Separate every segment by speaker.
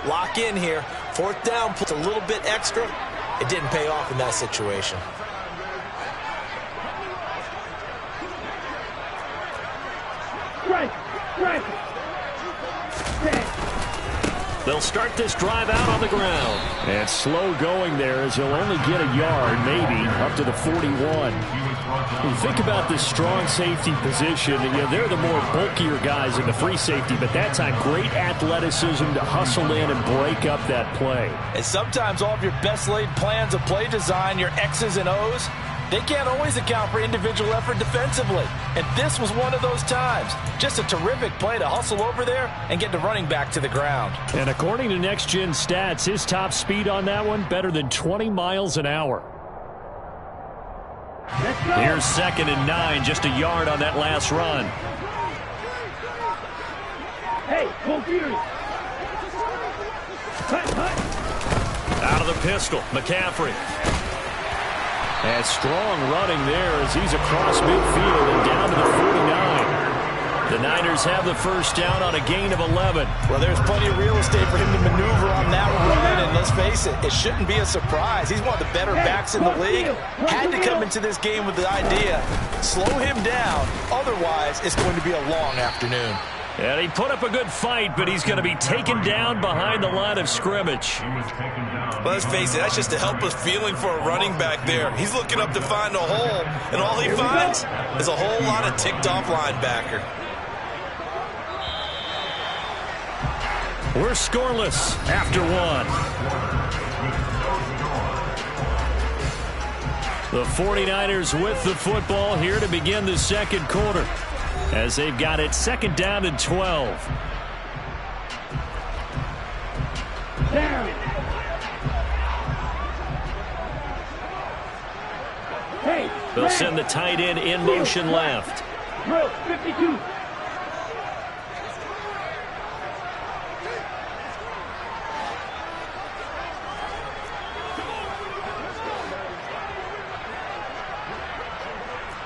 Speaker 1: lock in here. Fourth down, puts a little bit extra. It didn't pay off in that situation.
Speaker 2: They'll start this drive out on the ground. And slow going there as he'll only get a yard, maybe, up to the 41. You think about this strong safety position, and they're the more bulkier guys in the free safety, but that time great athleticism to hustle in and break up that play.
Speaker 1: And sometimes all of your best laid plans of play design, your X's and O's, they can't always account for individual effort defensively. And this was one of those times. Just a terrific play to hustle over there and get the running back to the ground.
Speaker 2: And according to Next Gen Stats, his top speed on that one, better than 20 miles an hour. Here's 2nd and 9, just a yard on that last run.
Speaker 3: Hey, computer.
Speaker 2: Out of the pistol, McCaffrey. And strong running there as he's across midfield and down to the 49. The Niners have the first down on a gain of 11.
Speaker 1: Well, there's plenty of real estate for him to maneuver on that run, and let's face it, it shouldn't be a surprise. He's one of the better backs in the league. Had to come into this game with the idea, slow him down, otherwise it's going to be a long afternoon.
Speaker 2: And he put up a good fight, but he's going to be taken down behind the line of scrimmage.
Speaker 1: Well, let's face it, that's just a helpless feeling for a running back there. He's looking up to find a hole, and all he finds is a whole lot of ticked-off linebacker.
Speaker 2: We're scoreless after one. The 49ers with the football here to begin the second quarter, as they've got it 2nd down and 12. They'll send the tight end in motion left.
Speaker 3: 52.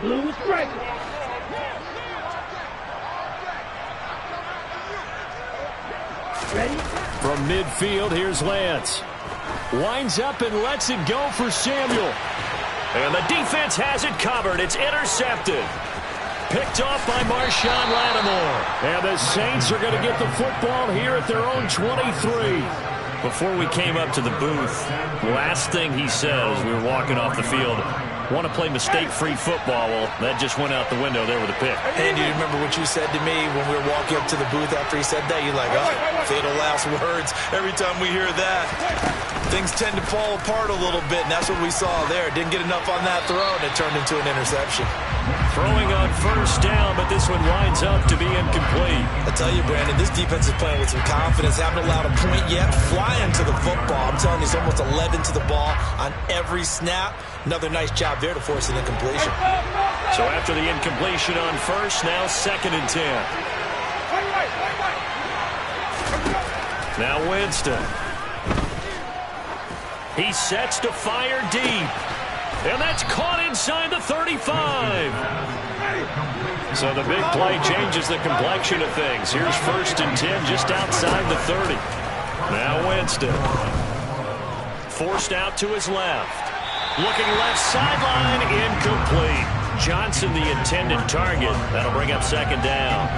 Speaker 3: Blue strike. Ready?
Speaker 2: From midfield, here's Lance. Winds up and lets it go for Samuel. And the defense has it covered. It's intercepted. Picked off by Marshawn Lattimore. And the Saints are going to get the football here at their own 23. Before we came up to the booth, last thing he said as we were walking off the field, want to play mistake-free football. Well, that just went out the window there with a pick.
Speaker 1: And do you remember what you said to me when we were walking up to the booth after he said that? You're like, oh, fatal last words. Every time we hear that, things tend to fall apart a little bit, and that's what we saw there. Didn't get enough on that throw, and it turned into an interception.
Speaker 2: Throwing on first down, but this one winds up to be incomplete.
Speaker 1: I tell you, Brandon, this defense is playing with some confidence. Haven't allowed a point yet. Flying to the football. I'm telling you, it's almost 11 to the ball on every snap. Another nice job there to force an incompletion.
Speaker 2: So after the incompletion on first, now 2nd and 10. Now Winston. He sets to fire deep. And that's caught inside the 35. So the big play changes the complexion of things. Here's 1st and 10 just outside the 30. Now Winston. Forced out to his left. Looking left sideline, incomplete. Johnson, the intended target. That'll bring up 2nd down.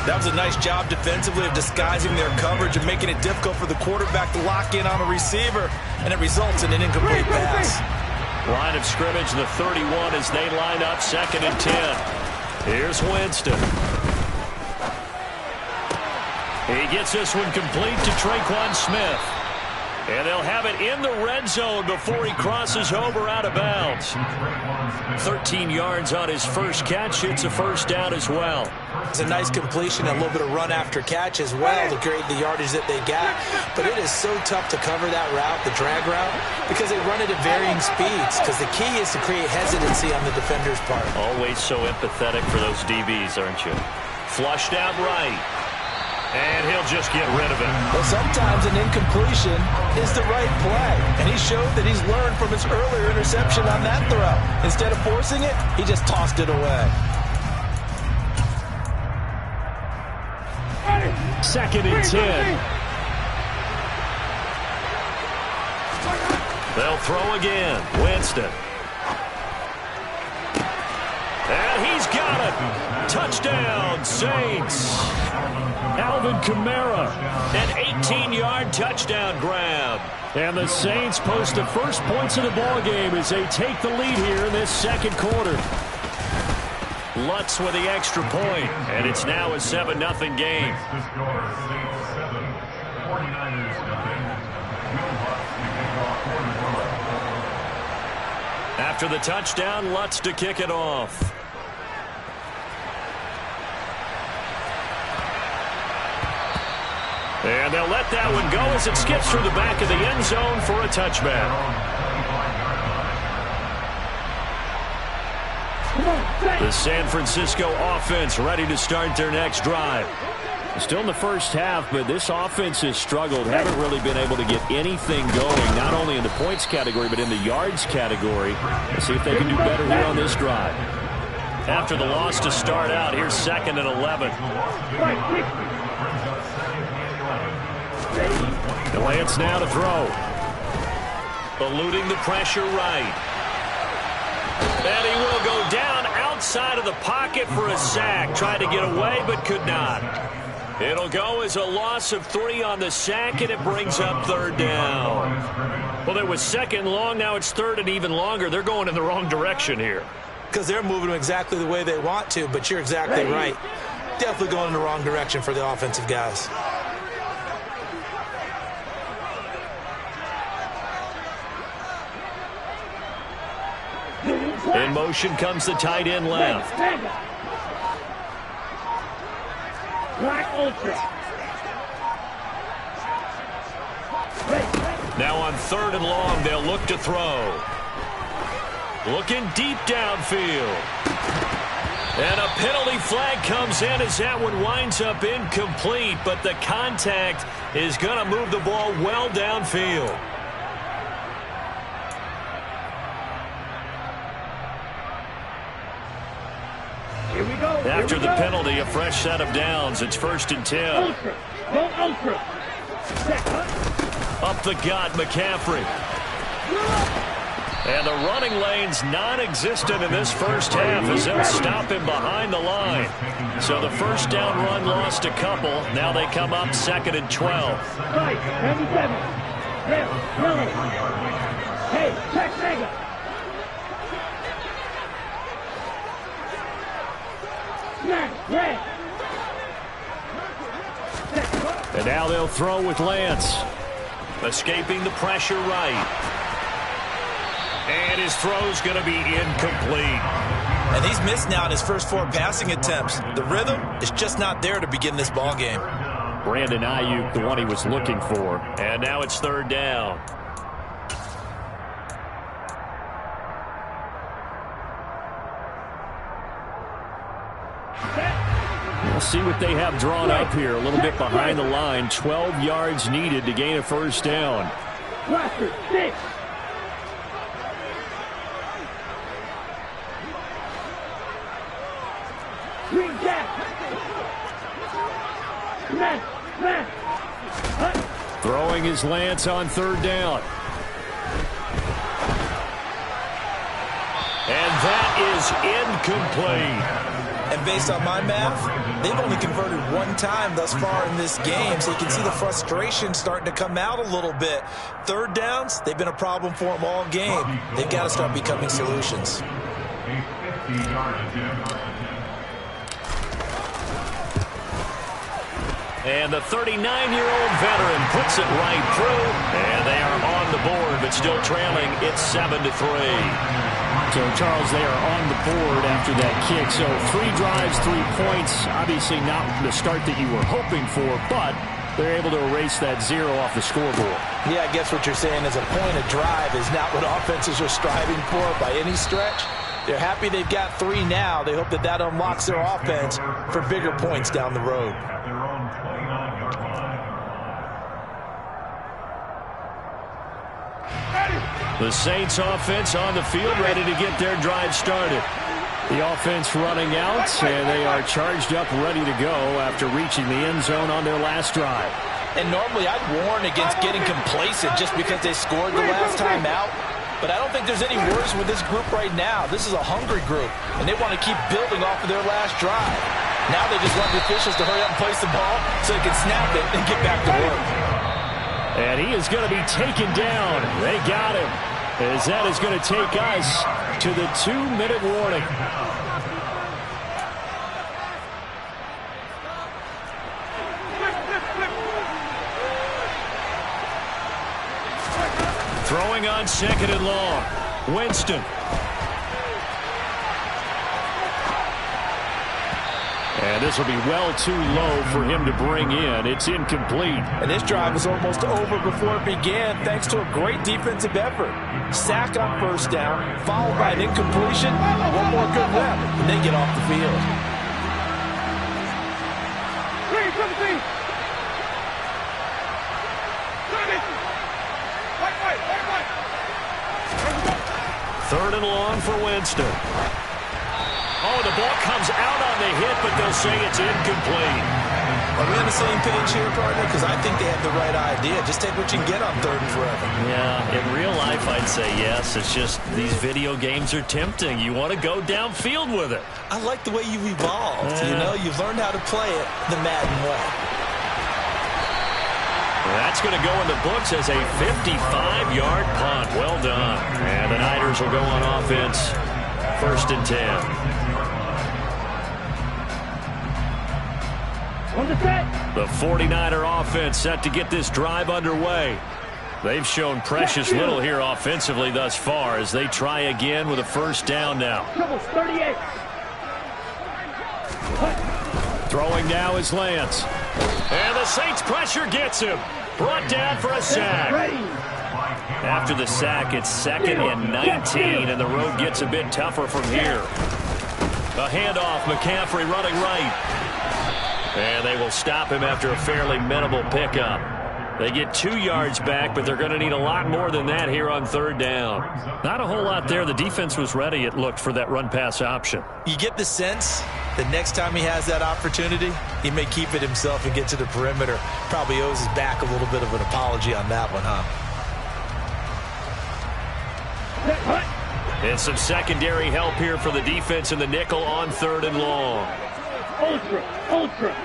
Speaker 1: That was a nice job defensively of disguising their coverage and making it difficult for the quarterback to lock in on a receiver, and it results in an incomplete pass.
Speaker 2: Line of scrimmage, the 31 as they line up 2nd and 10. Here's Winston. He gets this one complete to Traquan Smith. And they'll have it in the red zone before he crosses over out of bounds. 13 yards on his first catch. It's a first down as well.
Speaker 1: It's a nice completion and a little bit of run after catch as well to create the yardage that they got. But it is so tough to cover that route, the drag route, because they run it at varying speeds. Because the key is to create hesitancy on the defender's part.
Speaker 2: Always so empathetic for those DBs, aren't you? Flushed out right. And he'll just get rid of it.
Speaker 1: Well, sometimes an incompletion is the right play. And he showed that he's learned from his earlier interception on that throw. Instead of forcing it, he just tossed it away.
Speaker 2: 2nd and 10. They'll throw again. Winston. And he's got it. Touchdown, Saints. Alvin Kamara, an 18-yard touchdown grab. And the Saints post the first points of the ball game as they take the lead here in this second quarter. Lutz with the extra point, and it's now a 7-0 game. After the touchdown, Lutz to kick it off. And they'll let that one go as it skips through the back of the end zone for a touchback. The San Francisco offense ready to start their next drive. Still in the first half, but this offense has struggled. Haven't really been able to get anything going, not only in the points category, but in the yards category. Let's see if they can do better here on this drive. After the loss to start out, here's 2nd and 11. And Lance now to throw. Eluding the pressure right. And he will go down outside of the pocket for a sack. Tried to get away, but could not. It'll go as a loss of 3 on the sack, and it brings up 3rd down. Well, it was 2nd long. Now it's 3rd and even longer. They're going in the wrong direction here.
Speaker 1: Because they're moving them exactly the way they want to, but you're exactly right. Definitely going in the wrong direction for the offensive guys.
Speaker 2: In motion comes the tight end left. Now on 3rd and long, they'll look to throw. Looking deep downfield. And a penalty flag comes in as that one winds up incomplete, but the contact is going to move the ball well downfield. After the penalty, a fresh set of downs. It's 1st and 10. Up the gut, McCaffrey. And the running lane's non-existent in this first half as they'll stop him behind the line. So the first down run lost a couple. Now they come up 2nd and 12.
Speaker 3: Hey, check Mega.
Speaker 2: And now they'll throw with Lance. Escaping the pressure right. And his throw's going to be incomplete.
Speaker 1: And he's missed now in his first 4 passing attempts. The rhythm is just not there to begin this ball game.
Speaker 2: Brandon Ayuk, the one he was looking for. And now it's 3rd down. We'll see what they have drawn up here. A little bit behind the line. 12 yards needed to gain a first down. Throwing his Lance on 3rd down. And that is incomplete.
Speaker 1: And based on my math, they've only converted 1 time thus far in this game, so you can see the frustration starting to come out a little bit. 3rd downs, they've been a problem for them all game. They've got to start becoming solutions.
Speaker 2: And the 39-year-old veteran puts it right through, and they are on the board, but still trailing. It's 7-3. So, Charles, they are on the board after that kick. So 3 drives, 3 points. Obviously not the start that you were hoping for, but they're able to erase that 0 off the scoreboard.
Speaker 1: Yeah, I guess what you're saying is a point of drive is not what offenses are striving for by any stretch. They're happy they've got 3 now. They hope that that unlocks their offense for bigger points down the road.
Speaker 2: The Saints offense on the field, ready to get their drive started. The offense running out, and they are charged up, ready to go after reaching the end zone on their last drive.
Speaker 1: And normally I'd warn against getting complacent just because they scored the last time out. But I don't think there's any worse with this group right now. This is a hungry group, and they want to keep building off of their last drive. Now they just want the officials to hurry up and place the ball so they can snap it and get back to work.
Speaker 2: And he is going to be taken down. They got him. As that is going to take us to the 2-minute warning. Throwing on 2nd and long. Winston. And this will be well too low for him to bring in. It's incomplete.
Speaker 1: And this drive was almost over before it began thanks to a great defensive effort. Sack on 1st down, followed by an incompletion. One more good rep, and they get off the field.
Speaker 2: 3rd and long for Winston. Oh, the ball comes out on the hit, but they'll say it's incomplete.
Speaker 1: Are we on the same page here, partner? Because I think they have the right idea. Just take what you can get on 3rd and forever.
Speaker 2: Yeah, in real life, I'd say yes. It's just these video games are tempting. You want to go downfield with it.
Speaker 1: I like the way you've evolved. You know, you've learned how to play it the Madden way.
Speaker 2: That's going to go in the books as a 55-yard punt. Well done. And the Niners will go on offense. 1st and 10.
Speaker 3: On the set.
Speaker 2: The 49er offense set to get this drive underway. They've shown precious little here offensively thus far as they try again with a 1st down now.
Speaker 3: Trouble 38.
Speaker 2: Throwing now is Lance. And the Saints pressure gets him. Brought down for a sack. After the sack, it's 2nd and 19, and the road gets a bit tougher from here. A handoff, McCaffrey running right. And they will stop him after a fairly minimal pickup. They get 2 yards back, but they're going to need a lot more than that here on 3rd down. Not a whole lot there. The defense was ready, it looked, for that run-pass option.
Speaker 1: You get the sense that next time he has that opportunity, he may keep it himself and get to the perimeter. Probably owes his back a little bit of an apology on that one, huh?
Speaker 2: And some secondary help here for the defense in the nickel on 3rd and long.
Speaker 3: Ultra.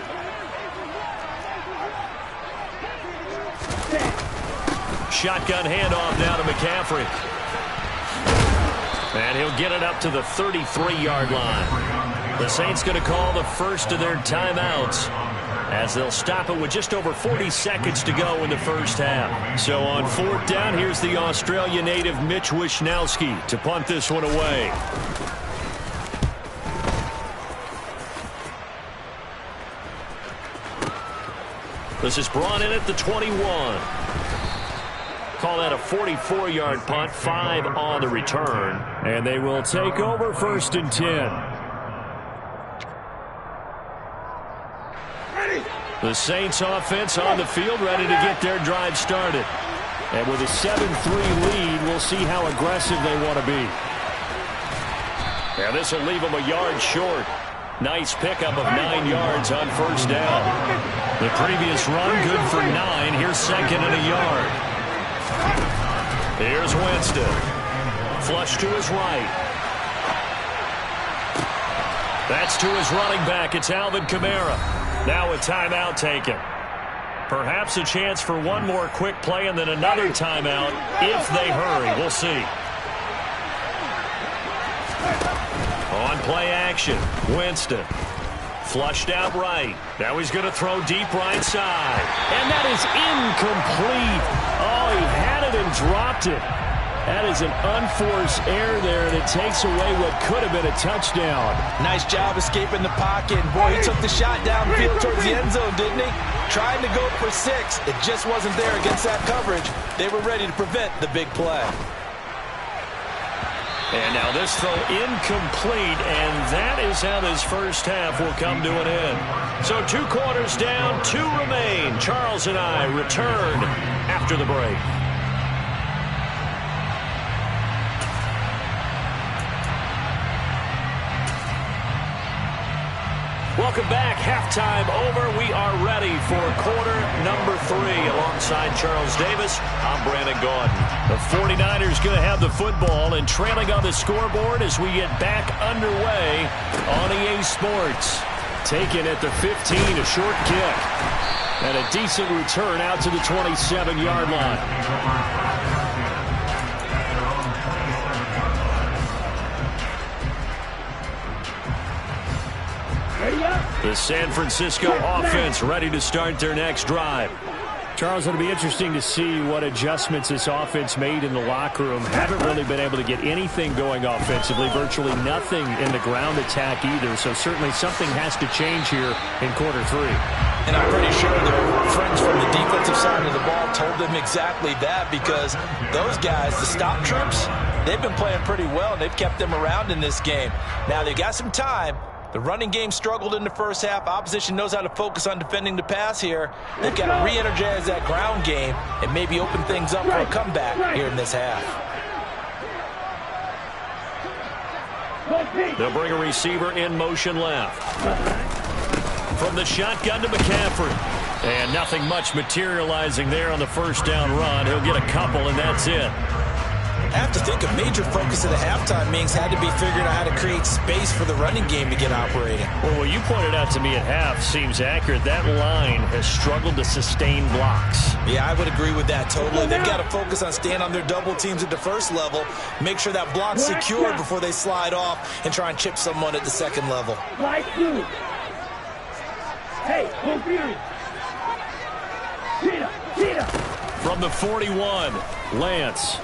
Speaker 2: Shotgun handoff now to McCaffrey. And he'll get it up to the 33-yard line. The Saints going to call the first of their timeouts as they'll stop it with just over 40 seconds to go in the 1st half. So on 4th down, here's the Australia native Mitch Wishnowsky to punt this one away. This is brought in at the 21. Call that a 44-yard punt, 5 on the return. And they will take over 1st and 10. The Saints offense on the field, ready to get their drive started. And with a 7-3 lead, we'll see how aggressive they want to be. And this will leave them a yard short. Nice pickup of 9 yards on 1st down. The previous run good for 9. Here's 2nd and a yard. Here's Winston. Flush to his right. That's to his running back. It's Alvin Kamara. Now a timeout taken. Perhaps a chance for one more quick play and then another timeout if they hurry. We'll see. On play action, Winston. Flushed out right. Now he's going to throw deep right side. And that is incomplete. Oh, he had it and dropped it. That is an unforced error there, and it takes away what could have been a touchdown.
Speaker 1: Nice job escaping the pocket. Boy, he took the shot downfield towards the end zone, didn't he? Trying to go for 6. It just wasn't there against that coverage. They were ready to prevent the big play.
Speaker 2: And now this throw incomplete, and that is how this 1st half will come to an end. So 2 quarters down, 2 remain. Charles and I return after the break. Welcome Welcome back. Halftime over. We are ready for quarter number 3. Alongside Charles Davis, I'm Brandon Gaudin. The 49ers going to have the football and trailing on the scoreboard as we get back underway on EA Sports. Taken at the 15, a short kick. And a decent return out to the 27-yard line. The San Francisco offense ready to start their next drive. Charles, it'll be interesting to see what adjustments this offense made in the locker room. Haven't really been able to get anything going offensively, virtually nothing in the ground attack either. So certainly something has to change here in quarter 3.
Speaker 1: And I'm pretty sure their friends from the defensive side of the ball told them exactly that, because those guys, the stop troops, they've been playing pretty well, and they've kept them around in this game. Now, they've got some time. The running game struggled in the first half. Opposition knows how to focus on defending the pass here. They've got to re-energize that ground game and maybe open things up for a comeback here in this half.
Speaker 2: They'll bring a receiver in motion left. From the shotgun to McCaffrey. And nothing much materializing there on the first down run. He'll get a couple, and that's it.
Speaker 1: I have to think a major focus of the halftime meetings had to be figuring out how to create space for the running game to get operating.
Speaker 2: Well, what you pointed out to me at half seems accurate. That line has struggled to sustain blocks.
Speaker 1: Yeah, I would agree with that totally. They've got to focus on staying on their double teams at the first level, make sure that block's secure before they slide off and try and chip someone at the second level.
Speaker 3: Hey,
Speaker 2: From the 41, Lance.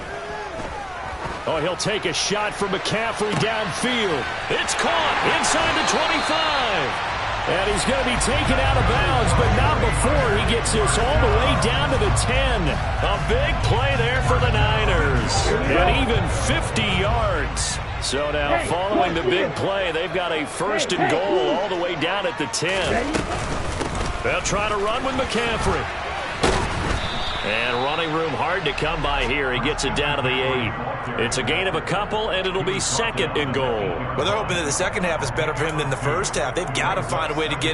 Speaker 2: Oh, he'll take a shot from McCaffrey downfield. It's caught inside the 25. And he's going to be taken out of bounds, but not before he gets this all the way down to the 10. A big play there for the Niners. And even 50 yards. So now following the big play, they've got a first and goal all the way down at the 10. They'll try to run with McCaffrey. And running room hard to come by here. He gets it down to the 8. It's a gain of a couple, and it'll be second and goal.
Speaker 1: Well, they're hoping that the second half is better for him than the first half. They've got to find a way to get